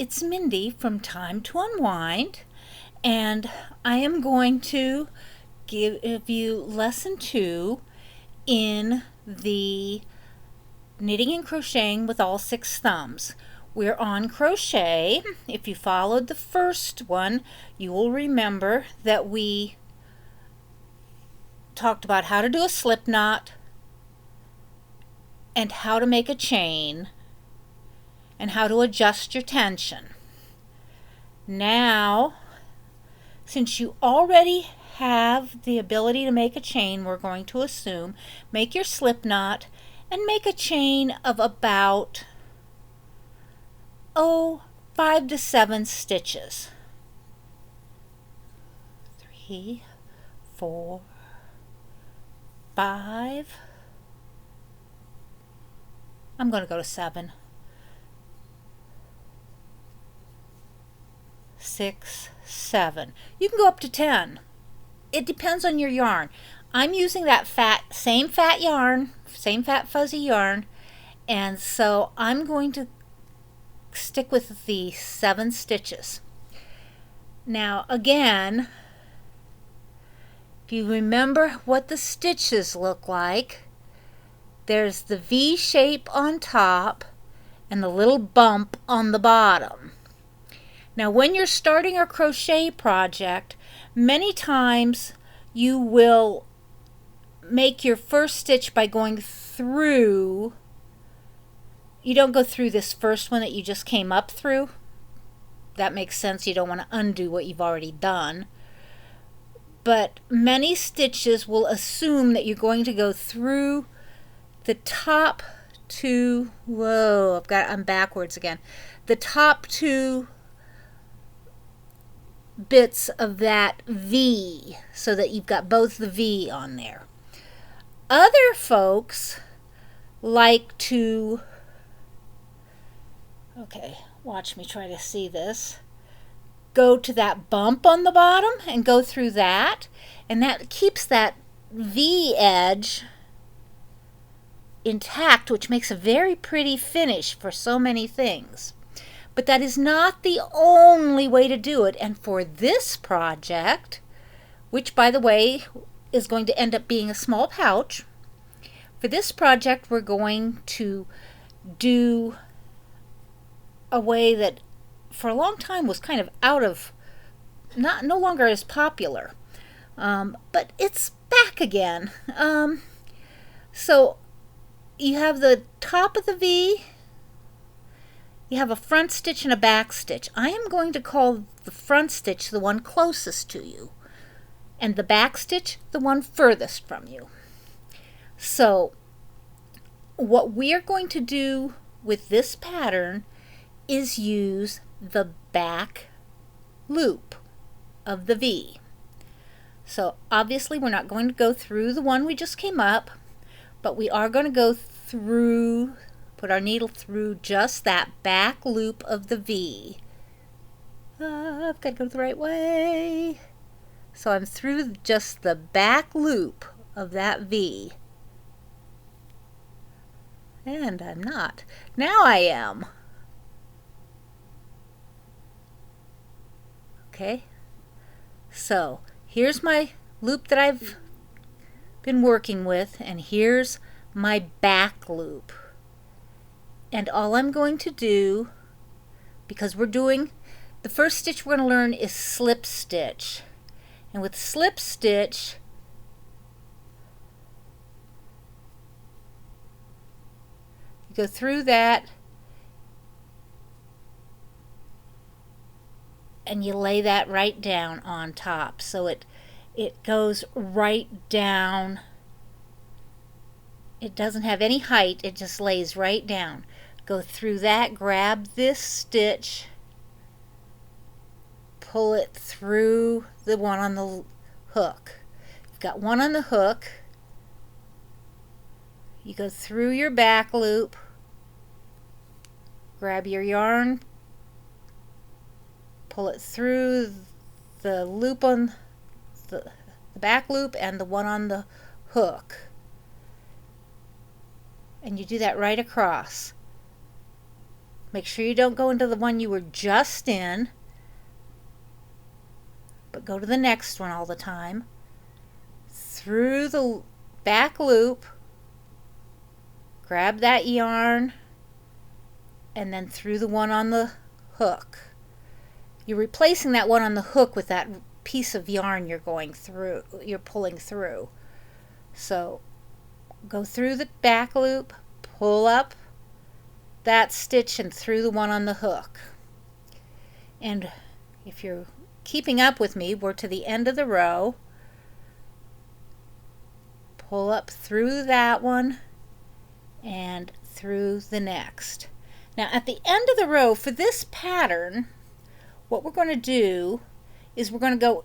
it's Mindy from Time to Unwind, and I am going to give you lesson 2 in the knitting and crocheting with all 6 thumbs. We're on crochet. If you followed the first one, you will remember that we talked about how to do a slip knot and how to make a chain and how to adjust your tension. Now, since you already have the ability to make a chain, we're going to assume, make your slip knot and make a chain of about 5 to 7 stitches. 3, 4, 5. I'm going to go to 7. 6, 7. You can go up to 10. It depends on your yarn. I'm using that same fat yarn, same fat fuzzy yarn, and so I'm going to stick with the 7 stitches. Now again, if you remember what the stitches look like, there's the V shape on top and the little bump on the bottom. Now when you're starting a crochet project, many times you will make your first stitch by going through. You don't go through this first one that you just came up through. That makes sense. You don't want to undo what you've already done. But many stitches will assume that you're going to go through the top 2, I'm backwards again. The top 2 bits of that V, so that you've got both the V on there. Other folks like to, watch me try to see this, go to that bump on the bottom and go through that, and that keeps that V edge intact, which makes a very pretty finish for so many things. But that is not the only way to do it, and for this project, which by the way is going to end up being a small pouch, for this project we're going to do a way that for a long time was kind of no longer as popular, but it's back again. So you have the top of the V, you have a front stitch and a back stitch. I am going to call the front stitch the one closest to you, and the back stitch the one furthest from you. So what we are going to do with this pattern is use the back loop of the V. So obviously we're not going to go through the one we just came up, but we are going to go through, put our needle through just that back loop of the V. I've got to go the right way. So I'm through just the back loop of that V. And I'm not. Now I am. Okay. So here's my loop that I've been working with, and here's my back loop. And all I'm going to do, because we're doing, the first stitch we're going to learn is slip stitch. And with slip stitch, you go through that and you lay that right down on top. So it goes right down. It doesn't have any height, it just lays right down. Go through that, grab this stitch, pull it through the one on the hook. You've got one on the hook. You go through your back loop, grab your yarn, pull it through the loop on the back loop and the one on the hook. And you do that right across. Make sure you don't go into the one you were just in, but go to the next one all the time. Through the back loop, grab that yarn, and then through the one on the hook. You're replacing that one on the hook with that piece of yarn you're pulling through. So go through the back loop, pull up that stitch and through the one on the hook. And if you're keeping up with me, we're to the end of the row. Pull up through that one and through the next. Now at the end of the row for this pattern, what we're going to do is we're going to go,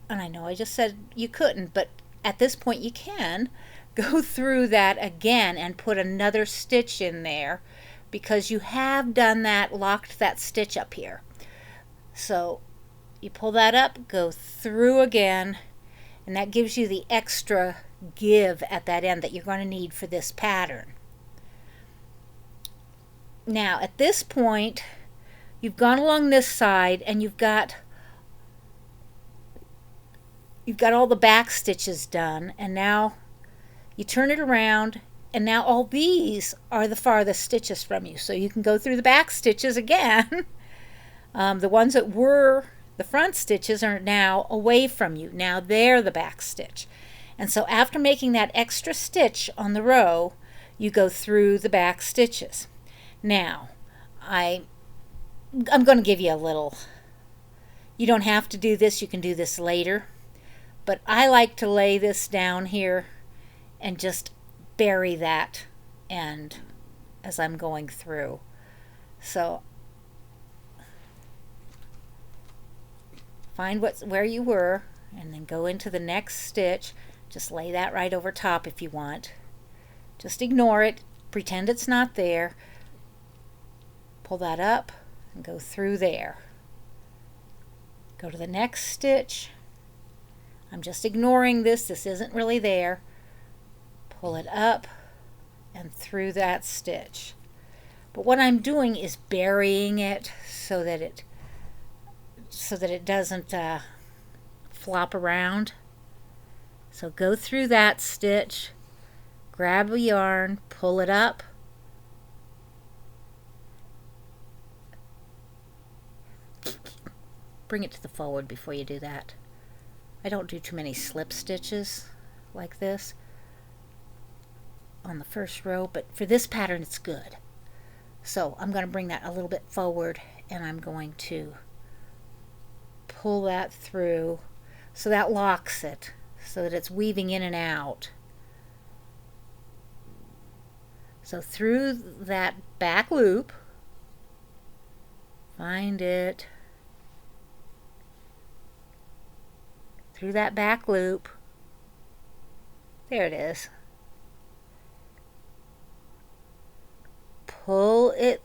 and I know I just said you couldn't, but at this point you can go through that again and put another stitch in there, because you have done that, locked that stitch up here. So you pull that up, go through again, and that gives you the extra give at that end that you're going to need for this pattern. Now at this point you've gone along this side and you've got all the back stitches done, and now you turn it around, and now all these are the farthest stitches from you, so you can go through the back stitches again. The ones that were the front stitches are now away from you. Now they're the back stitch. And so after making that extra stitch on the row, you go through the back stitches. Now I'm going to give you a little, you don't have to do this, you can do this later, but I like to lay this down here and just bury that end as I'm going through. So find where you were and then go into the next stitch. Just lay that right over top if you want. Just ignore it, pretend it's not there. Pull that up and go through there. Go to the next stitch. I'm just ignoring this. This isn't really there. Pull it up and through that stitch. But what I'm doing is burying it so that it doesn't flop around. So go through that stitch, grab a yarn, pull it up, bring it to the forward before you do that. I don't do too many slip stitches like this on the first row, but for this pattern it's good. So I'm going to bring that a little bit forward, and I'm going to pull that through so that locks it, so that it's weaving in and out. So through that back loop, find it, through that back loop, there it is. Pull it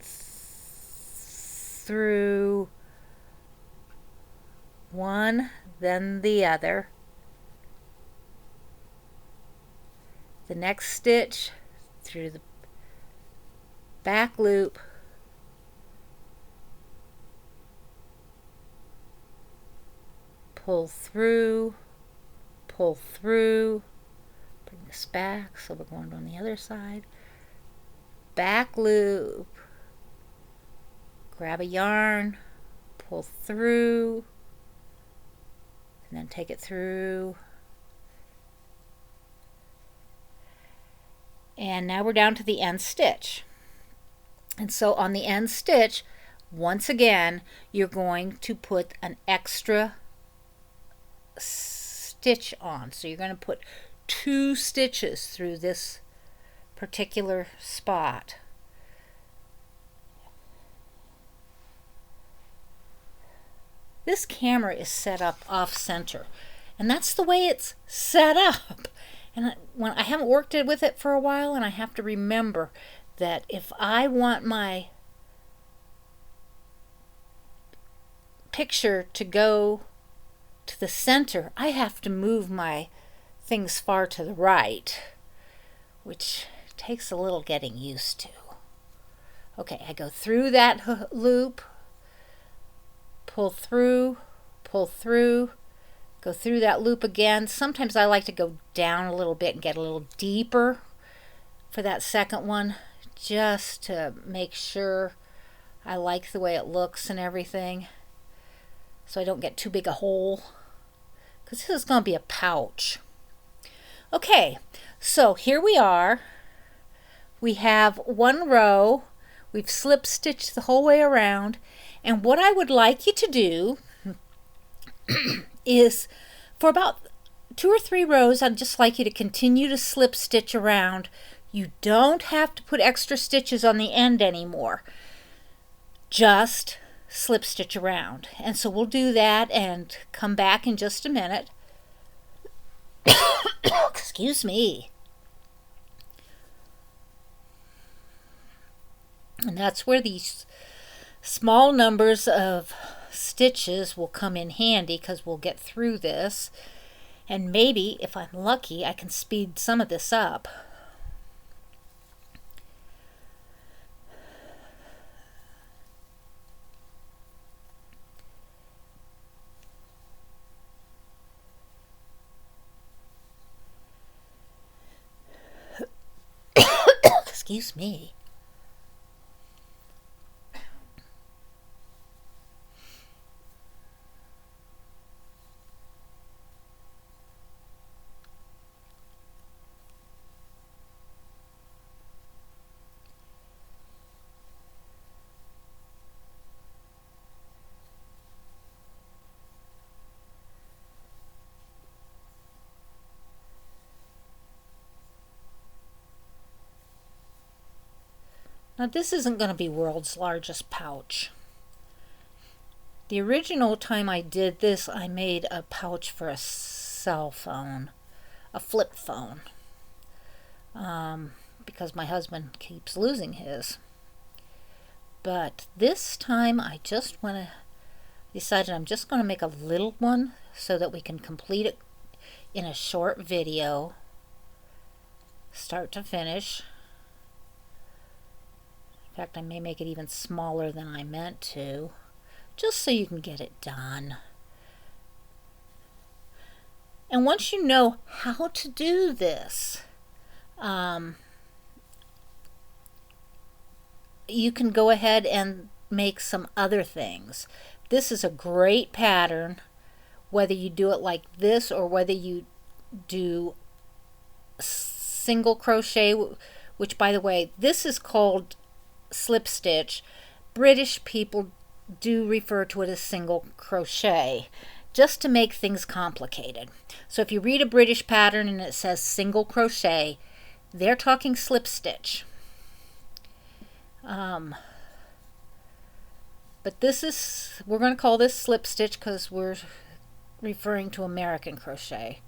through one, then the other. The next stitch through the back loop, pull through, bring this back, so we're going on the other side, back loop, grab a yarn, pull through, and then take it through. And now we're down to the end stitch. And so on the end stitch, once again, you're going to put an extra stitch on. So you're going to put 2 stitches through this particular spot. This camera is set up off center, and that's the way it's set up. And when I haven't worked with it for a while, and I have to remember that if I want my picture to go to the center, I have to move my things far to the right, which takes a little getting used to. Okay, I go through that loop, pull through, go through that loop again. Sometimes I like to go down a little bit and get a little deeper for that second one, just to make sure I like the way it looks and everything, so I don't get too big a hole, because this is going to be a pouch. Okay, so here we are. We have one row. We've slip stitched the whole way around, and what I would like you to do is, for about 2 or 3 rows, I'd just like you to continue to slip stitch around. You don't have to put extra stitches on the end anymore. Just slip stitch around. And so we'll do that and come back in just a minute. Excuse me. And that's where these small numbers of stitches will come in handy, because we'll get through this. And maybe, if I'm lucky, I can speed some of this up. Excuse me. Now this isn't going to be world's largest pouch. The original time I did this, I made a pouch for a cell phone, a flip phone, because my husband keeps losing his. But this time I just decided I'm just going to make a little one so that we can complete it in a short video, start to finish. In fact, I may make it even smaller than I meant to, just so you can get it done. And once you know how to do this, you can go ahead and make some other things. This is a great pattern, whether you do it like this or whether you do single crochet, which, by the way, this is called slip stitch. British people do refer to it as single crochet, just to make things complicated. So if you read a British pattern and it says single crochet, they're talking slip stitch. But we're going to call this slip stitch because we're referring to American crochet.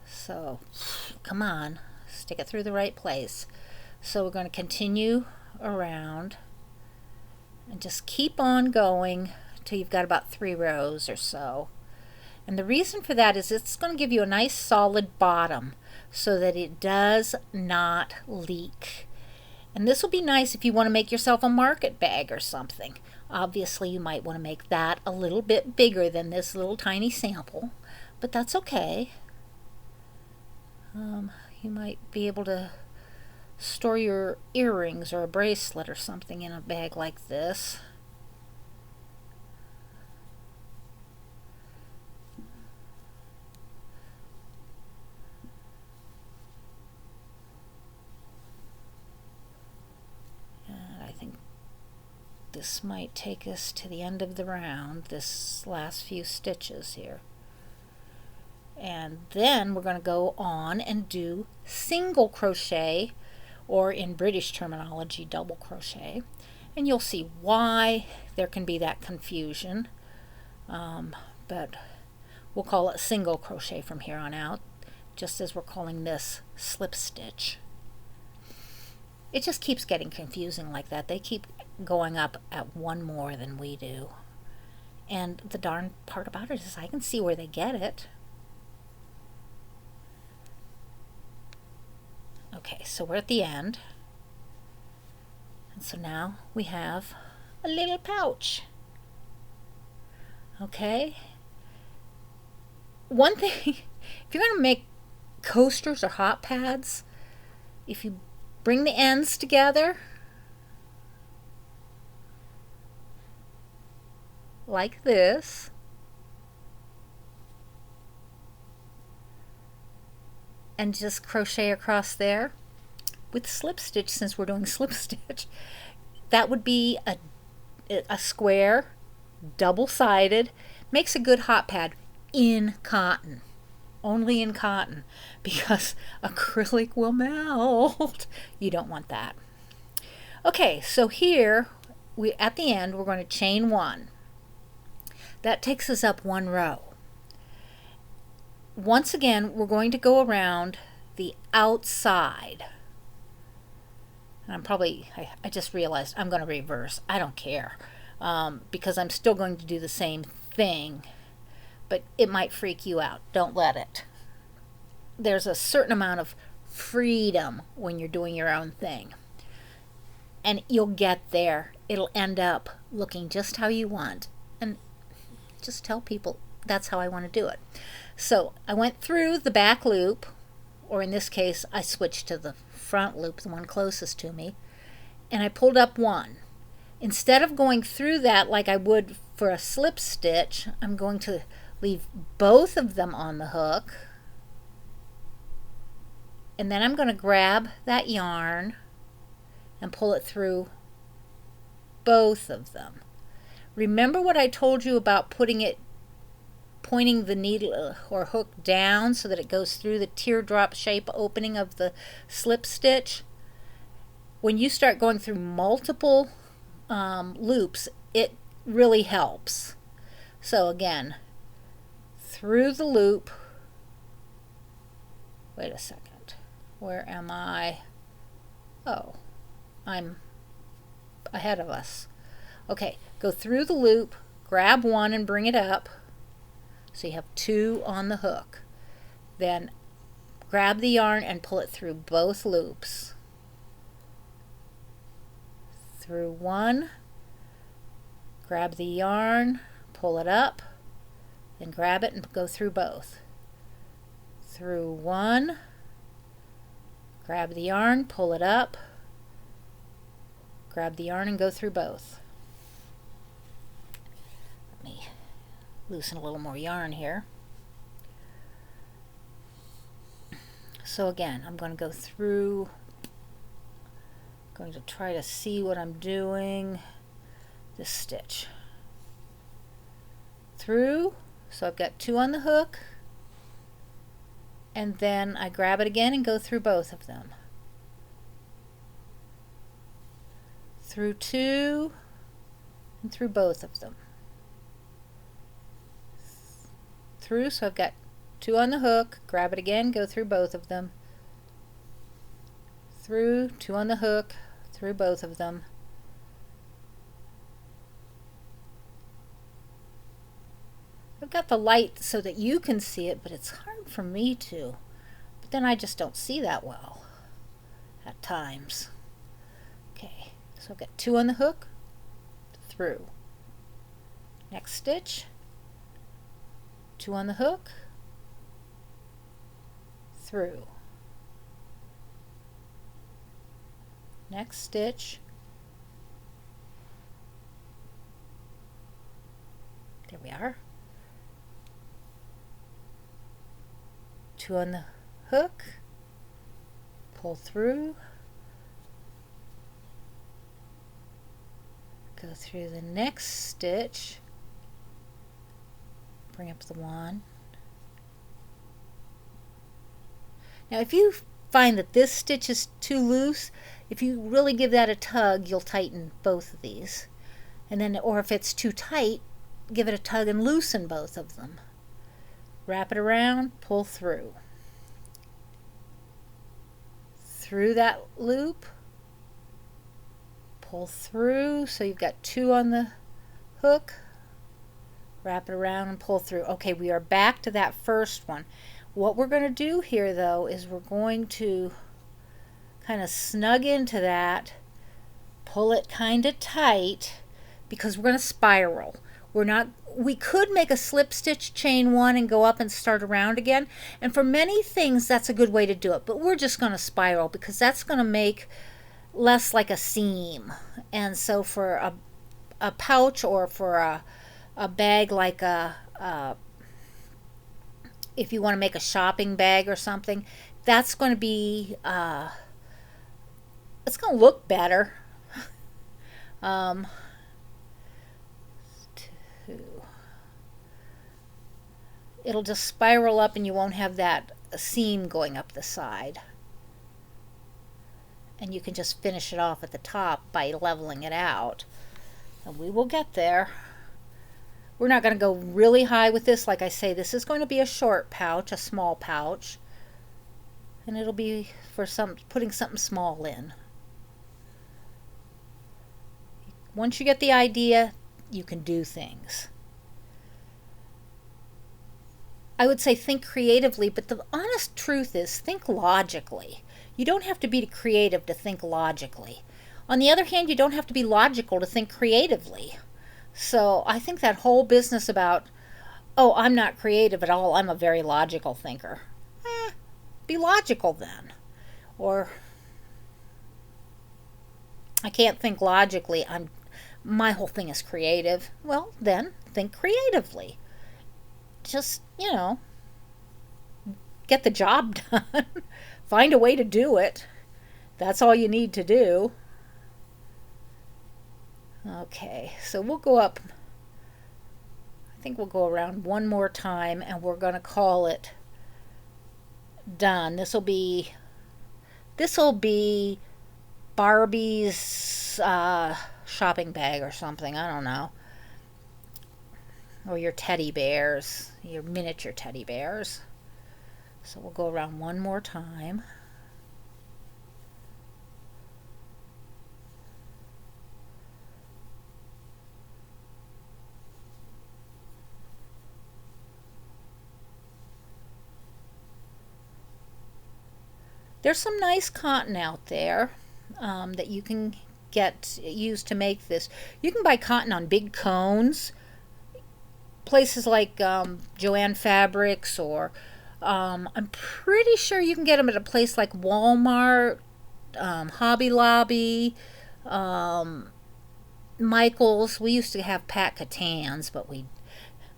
So come on, stick it through the right place. So we're going to continue around and just keep on going till you've got about 3 rows or so. And the reason for that is it's going to give you a nice solid bottom so that it does not leak. And this will be nice if you want to make yourself a market bag or something. Obviously you might want to make that a little bit bigger than this little tiny sample, but that's okay. You might be able to store your earrings or a bracelet or something in a bag like this. And I think this might take us to the end of the round, this last few stitches here. And then we're going to go on and do single crochet, or in British terminology, double crochet. And you'll see why there can be that confusion. But we'll call it single crochet from here on out, just as we're calling this slip stitch. It just keeps getting confusing like that. They keep going up at one more than we do. And the darn part about it is I can see where they get it. Okay, so we're at the end. And so now we have a little pouch. Okay. One thing, if you're going to make coasters or hot pads, if you bring the ends together like this, and just crochet across there with slip stitch, since we're doing slip stitch, that would be a square, double-sided, makes a good hot pad in cotton. Only in cotton, because acrylic will melt. You don't want that. Okay, so here at the end we're going to chain 1. That takes us up 1 row. Once again, we're going to go around the outside. And I just realized I'm going to reverse. I don't care, because I'm still going to do the same thing, but it might freak you out. Don't let it. There's a certain amount of freedom when you're doing your own thing. And you'll get there. It'll end up looking just how you want. And just tell people that's how I want to do it. So I went through the back loop, or in this case I switched to the front loop, the one closest to me, and I pulled up 1. Instead of going through that like I would for a slip stitch, I'm going to leave both of them on the hook, and then I'm going to grab that yarn and pull it through both of them. Remember what I told you about pointing the needle or hook down so that it goes through the teardrop shape opening of the slip stitch? When you start going through multiple loops, it really helps. So again, through the loop. Wait a second. Where am I? Oh, I'm ahead of us. Okay, go through the loop, grab 1 and bring it up. So you have 2 on the hook. Then grab the yarn and pull it through both loops. Through 1, grab the yarn, pull it up, then grab it and go through both. Through 1, grab the yarn, pull it up, grab the yarn and go through both. Let me loosen a little more yarn here. So again, I'm going to go through, going to try to see what I'm doing, this stitch. Through, so I've got 2 on the hook, and then I grab it again and go through both of them. Through 2 and through both of them. Through, so I've got 2 on the hook, grab it again, go through both of them. Through, 2 on the hook, through both of them. I've got the light so that you can see it, but it's hard for me to. But then I just don't see that well at times. Okay, so I've got 2 on the hook, through. Next stitch, 2 on the hook, through. Next stitch, there we are. 2 on the hook, pull through, go through the next stitch, bring up the 1. Now if you find that this stitch is too loose, if you really give that a tug, you'll tighten both of these. And then, or if it's too tight, give it a tug and loosen both of them. Wrap it around, pull through. Through that loop, pull through, so you've got 2 on the hook, wrap it around and pull through. Okay, we are back to that first one. What we're going to do here though is we're going to kind of snug into that pull it kind of tight because we're going to spiral. We could make a slip stitch, chain one, and go up and start around again. And for many things, that's a good way to do it. But we're just going to spiral because that's going to make less like a seam. And so for a pouch or for a bag like if you want to make a shopping bag or something, that's going to be, it's going to look better. It'll just spiral up and you won't have that seam going up the side. And you can just finish it off at the top by leveling it out. And we will get there. We're not going to go really high with this. Like I say, this is going to be a short pouch, a small pouch. And it'll be for putting something small in. Once you get the idea, you can do things. I would say think creatively, but the honest truth is think logically. You don't have to be creative to think logically. On the other hand, you don't have to be logical to think creatively. So I think that whole business about, oh, I'm not creative at all, I'm a very logical thinker. Be logical then. Or, I can't think logically, my whole thing is creative. Well, then think creatively. Just, get the job done. Find a way to do it. That's all you need to do. Okay, so we'll go up. I think we'll go around one more time and we're going to call it done. This will be Barbie's shopping bag or something. I don't know. Or your teddy bears, your miniature teddy bears. So we'll go around one more time. There's some nice cotton out there that you can use to make this. You can buy cotton on big cones. Places like Joann Fabrics, or I'm pretty sure you can get them at a place like Walmart, Hobby Lobby, Michael's. We used to have Pat Catans, but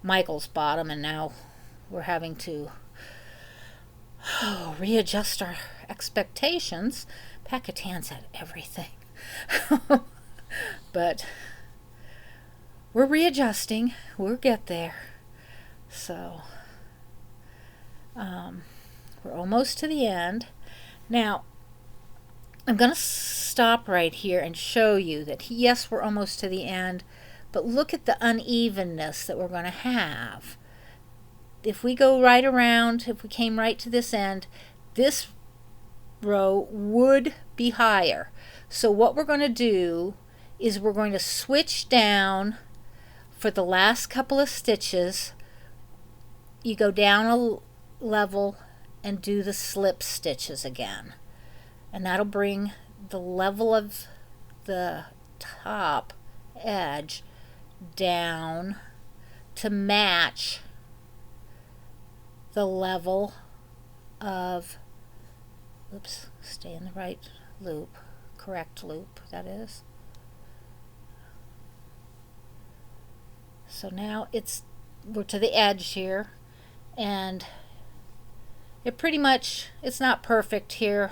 Michael's bought them, and now we're having to readjust our expectations. Pat Catans had everything. But we're readjusting. We'll get there. So we're almost to the end. Now I'm going to stop right here and show you that yes, we're almost to the end, but look at the unevenness that we're going to have. If we go right around, if we came right to this end, this row would be higher. So what we're going to do is we're going to switch down for the last couple of stitches. You go down a level and do the slip stitches again, and that'll bring the level of the top edge down to match the level of, oops, stay in the right loop, correct loop, that is. So now we're to the edge here, and it pretty much, it's not perfect here,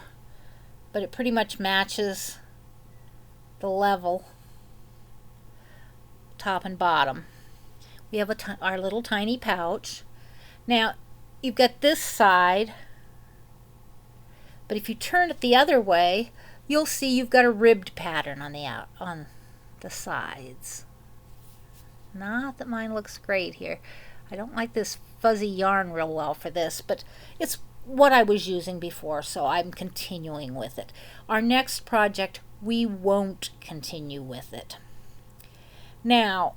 but it pretty much matches the level, top and bottom. We have our little tiny pouch. Now you've got this side, but if you turn it the other way, you'll see you've got a ribbed pattern on the sides. Not that mine looks great here. I don't like this fuzzy yarn real well for this, but it's what I was using before, so I'm continuing with it. Our next project, we won't continue with it. Now,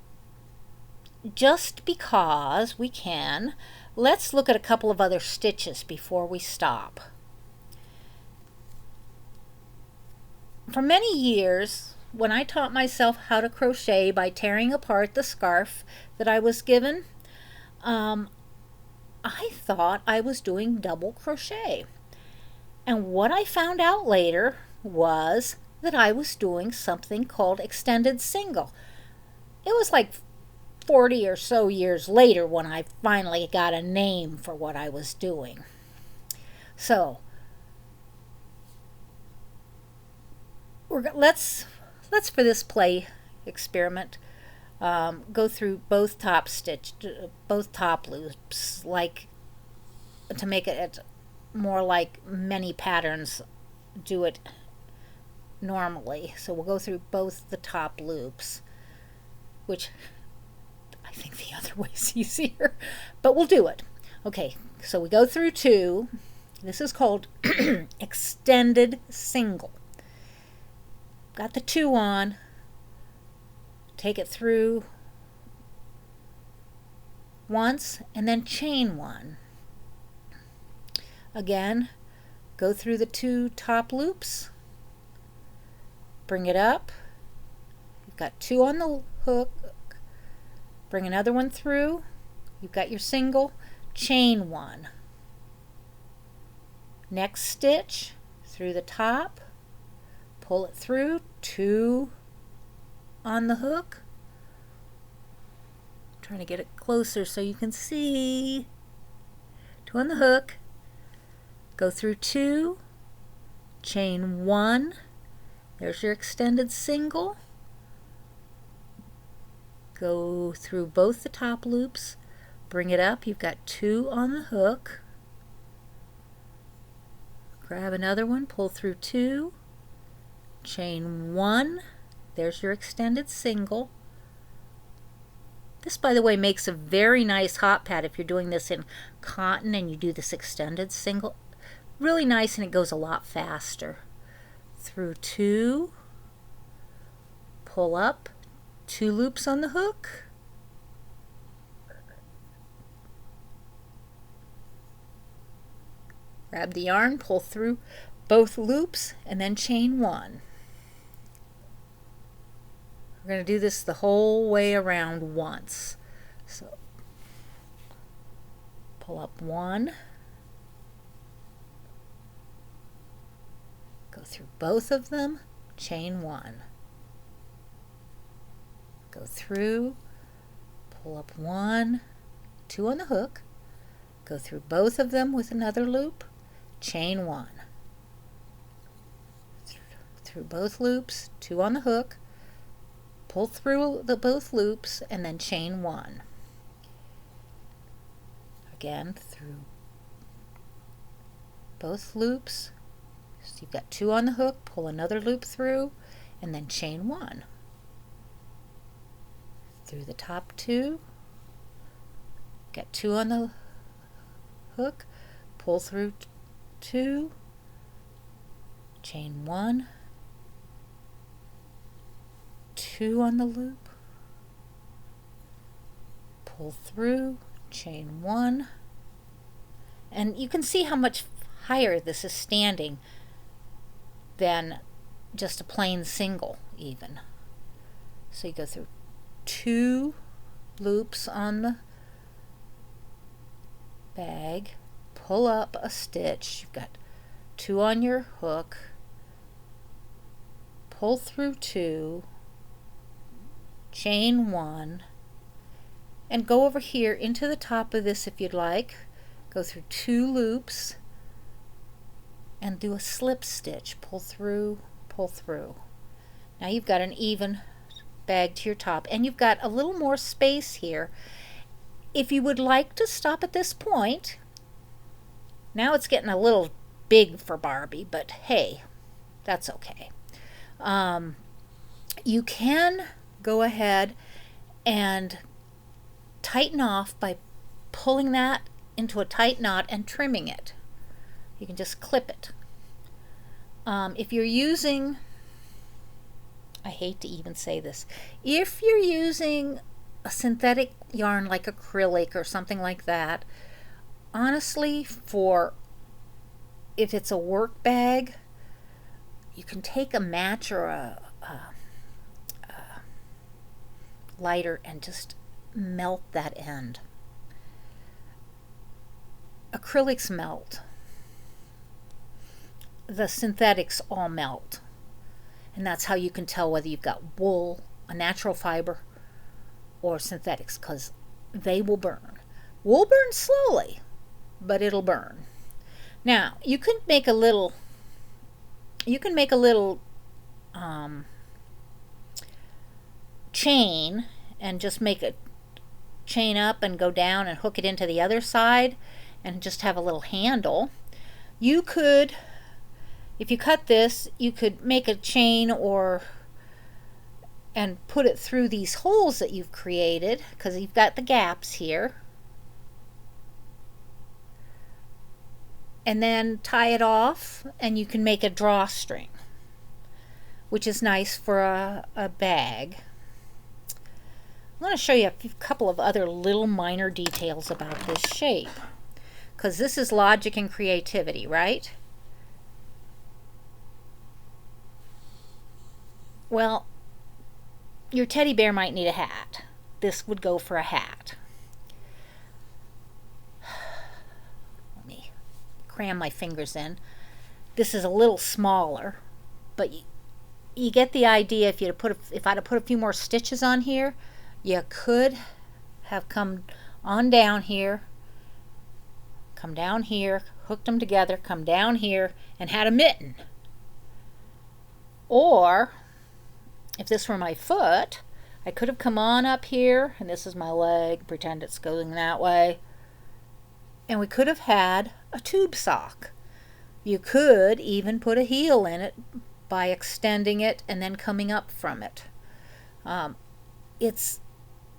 just because we can, let's look at a couple of other stitches before we stop. For many years, when I taught myself how to crochet by tearing apart the scarf that I was given, I thought I was doing double crochet. And what I found out later was that I was doing something called extended single. It was like 40 or so years later when I finally got a name for what I was doing. So let's for this play experiment go through both top loops, like to make it more like many patterns do it normally. So we'll go through both the top loops, which I think the other way is easier, but we'll do it. Okay, so we go through 2. This is called extended single. Got the 2 on, take it through once and then chain 1. Again, go through the 2 top loops, bring it up, you've got 2 on the hook, bring another one through, you've got your single, chain 1. Next stitch through the top, pull it through, 2 on the hook. I'm trying to get it closer so you can see. 2 on the hook, go through 2, chain 1, there's your extended single, go through both the top loops, bring it up, you've got 2 on the hook, grab another one, pull through 2, chain 1, there's your extended single. This, by the way, makes a very nice hot pad if you're doing this in cotton and you do this extended single. Really nice, and it goes a lot faster. Through 2, pull up, 2 loops on the hook, grab the yarn, pull through both loops, and then chain 1. We're going to do this the whole way around once. So pull up 1, go through both of them, chain 1. Go through, pull up 1, 2 on the hook, go through both of them with another loop, chain 1. Through both loops, 2 on the hook, pull through both loops, and then chain 1. Again, through both loops, so you've got 2 on the hook, pull another loop through, and then chain 1. Through the top 2, get 2 on the hook, pull through 2, chain 1, 2 on the loop, pull through, chain 1, and you can see how much higher this is standing than just a plain single even. So you go through 2 loops on the bag, pull up a stitch, you've got 2 on your hook, pull through 2, chain 1, and go over here into the top of this if you'd like. Go through 2 loops and do a slip stitch, pull through, pull through. Now you've got an even bag to your top, and you've got a little more space here. If you would like to stop at this point, now it's getting a little big for Barbie, but hey, that's okay. You can go ahead and tighten off by pulling that into a tight knot and trimming it. You can just clip it. If you're using, I hate to even say this, if you're using a synthetic yarn like acrylic or something like that, honestly, if it's a work bag, you can take a match or lighter and just melt that end. Acrylics melt. The synthetics all melt. And that's how you can tell whether you've got wool, a natural fiber, or synthetics, because they will burn. Wool burns slowly, but it'll burn. Now, you can make a little chain and just make a chain up and go down and hook it into the other side and just have a little handle. You could, if you cut this, you could make a chain and put it through these holes that you've created, because you've got the gaps here, and then tie it off, and you can make a drawstring, which is nice for a bag. I'm going to show you a couple of other little minor details about this shape, because this is logic and creativity, right? Well, your teddy bear might need a hat. This would go for a hat. Let me cram my fingers in. This is a little smaller, but you get the idea. If I'd have put a few more stitches on here, you could have come on down here, come down here, hooked them together, come down here, and had a mitten. Or if this were my foot, I could have come on up here, and this is my leg, pretend it's going that way, and we could have had a tube sock. You could even put a heel in it by extending it and then coming up from it.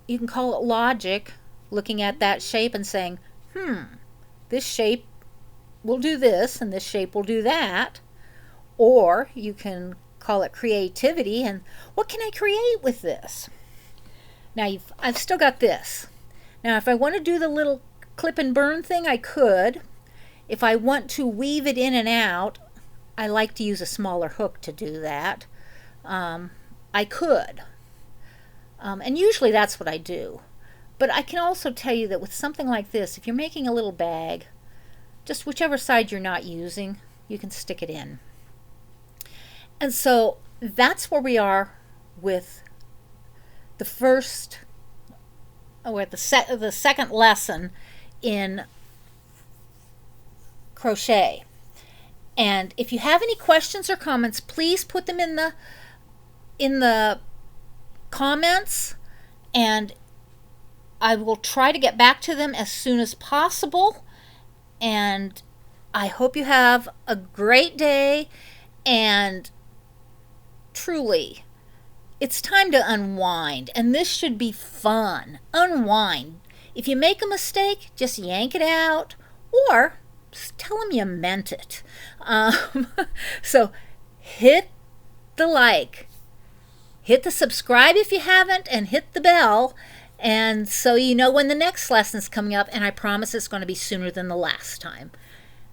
You can call it logic, looking at that shape and saying, this shape will do this and this shape will do that. Or you can call it creativity, and what can I create with this? Now I've still got this. Now if I want to do the little clip and burn thing, I could. If I want to weave it in and out, I like to use a smaller hook to do that. I could. And usually that's what I do. But I can also tell you that with something like this, if you're making a little bag, just whichever side you're not using, you can stick it in. And so that's where we are with the the second lesson in crochet. And if you have any questions or comments, please put them in the comments, and I will try to get back to them as soon as possible. And I hope you have a great day, and truly, it's time to unwind, and this should be fun. Unwind. If you make a mistake, just yank it out, or just tell them you meant it. So hit the like, hit the subscribe if you haven't, and hit the bell, and so you know when the next lesson's coming up, and I promise it's going to be sooner than the last time.